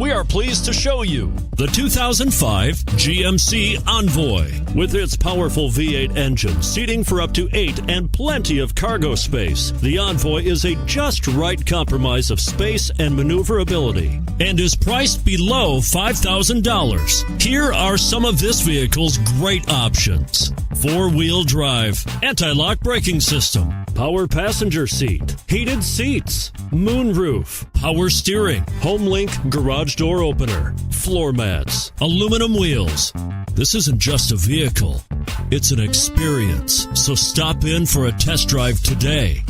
we are pleased to show you the 2005 GMC Envoy. With its powerful V8 engine, seating for up to 8, and plenty of cargo space, the Envoy is a just right compromise of space and maneuverability and is priced below $5,000. Here are some of this vehicle's great options: 4-wheel drive, anti-lock braking system, power passenger seat, heated seats, moonroof, power steering, HomeLink garage door opener, floor mats, aluminum wheels. This isn't just a vehicle, it's an experience. So stop in for a test drive today.